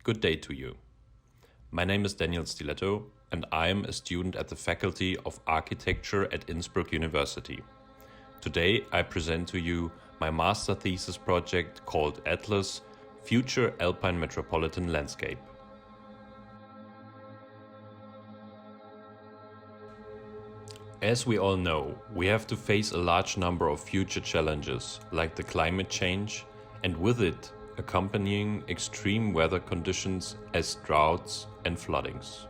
Good day to you. My name is Daniel Stiletto and I am a student at the Faculty of Architecture at Innsbruck University. Today I present to you my master thesis project called Atlas, Future Alpine Metropolitan Landscape. As we all know, we have to face a large number of future challenges like the climate change and with it accompanying extreme weather conditions as droughts and floodings.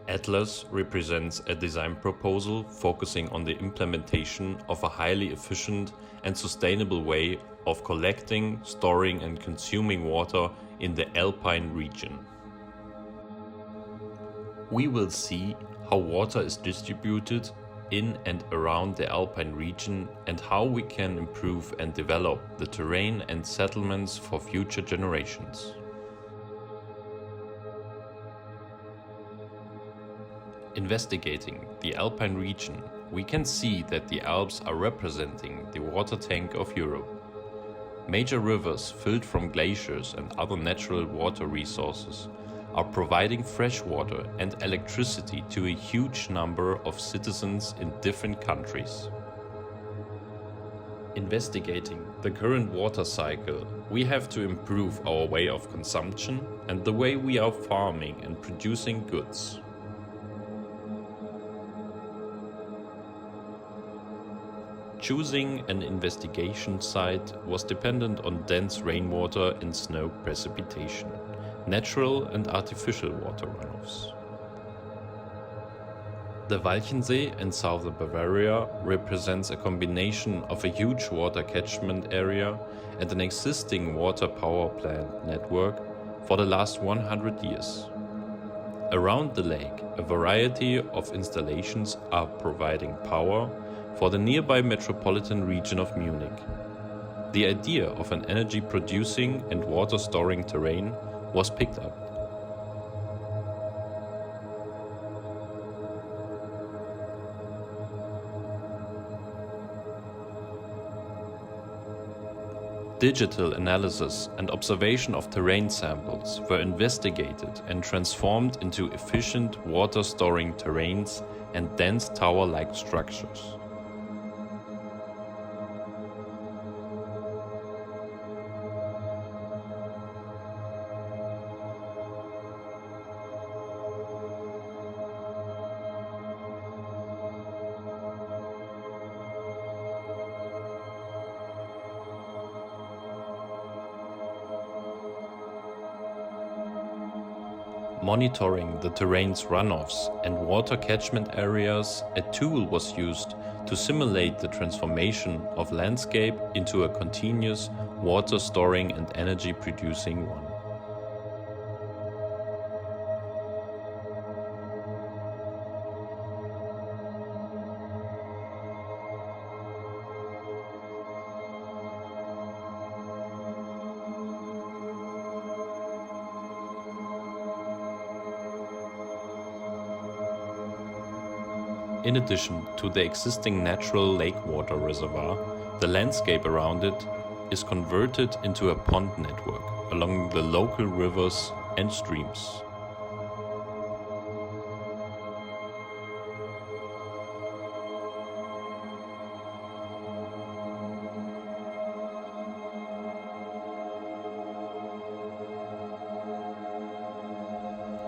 Atlas represents a design proposal focusing on the implementation of a highly efficient and sustainable way of collecting, storing and consuming water in the Alpine region. We will see how water is distributed in and around the Alpine region and how we can improve and develop the terrain and settlements for future generations. Investigating the Alpine region, we can see that the Alps are representing the water tank of Europe. Major rivers filled from glaciers and other natural water resources are providing fresh water and electricity to a huge number of citizens in different countries. Investigating the current water cycle, we have to improve our way of consumption and the way we are farming and producing goods. Choosing an investigation site was dependent on dense rainwater and snow precipitation, natural and artificial water runoffs. The Walchensee in southern Bavaria represents a combination of a huge water catchment area and an existing water power plant network for the last 100 years. Around the lake, a variety of installations are providing power for the nearby metropolitan region of Munich. The idea of an energy-producing and water-storing terrain was picked up. Digital analysis and observation of terrain samples were investigated and transformed into efficient water-storing terrains and dense tower-like structures. Monitoring the terrain's runoffs and water catchment areas, a tool was used to simulate the transformation of landscape into a continuous water storing and energy producing one. In addition to the existing natural lake water reservoir, the landscape around it is converted into a pond network along the local rivers and streams.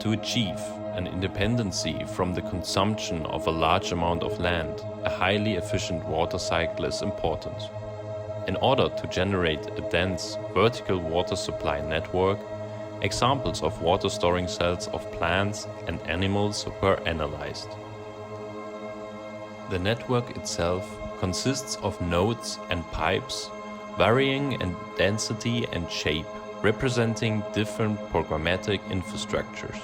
To achieve an independency from the consumption of a large amount of land, a highly efficient water cycle is important. In order to generate a dense vertical water supply network, examples of water storing cells of plants and animals were analyzed. The network itself consists of nodes and pipes varying in density and shape, representing different programmatic infrastructures.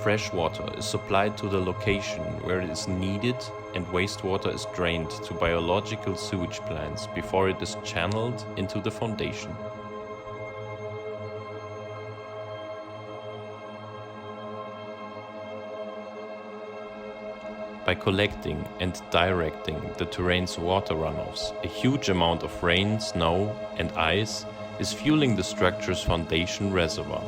Fresh water is supplied to the location where it is needed and wastewater is drained to biological sewage plants before it is channeled into the foundation. By collecting and directing the terrain's water runoffs, a huge amount of rain, snow, and ice is fueling the structure's foundation reservoir.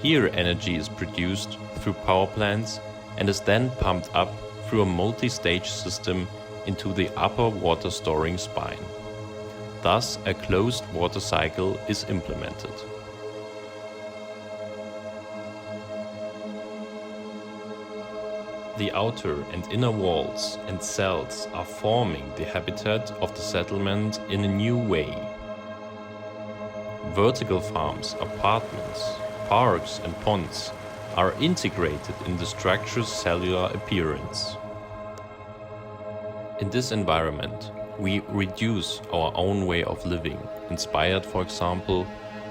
Here, energy is produced through power plants and is then pumped up through a multi-stage system into the upper water storing spine. Thus, a closed water cycle is implemented. The outer and inner walls and cells are forming the habitat of the settlement in a new way. Vertical farms, apartments, parks and ponds are integrated in the structure's cellular appearance. In this environment, we reduce our own way of living, inspired, for example,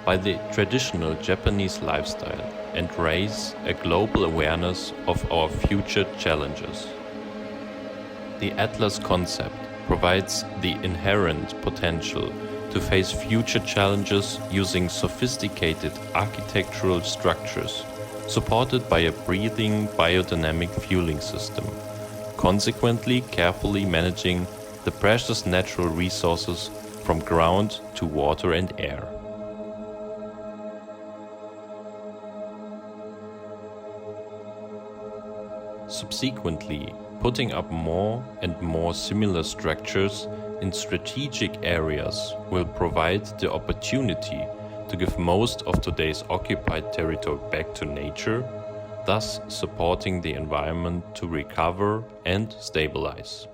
by the traditional Japanese lifestyle, and raise a global awareness of our future challenges. The Atlas concept provides the inherent potential to face future challenges using sophisticated architectural structures supported by a breathing biodynamic fueling system, consequently carefully managing the precious natural resources from ground to water and air. Subsequently, putting up more and more similar structures in strategic areas will provide the opportunity to give most of today's occupied territory back to nature, thus supporting the environment to recover and stabilize.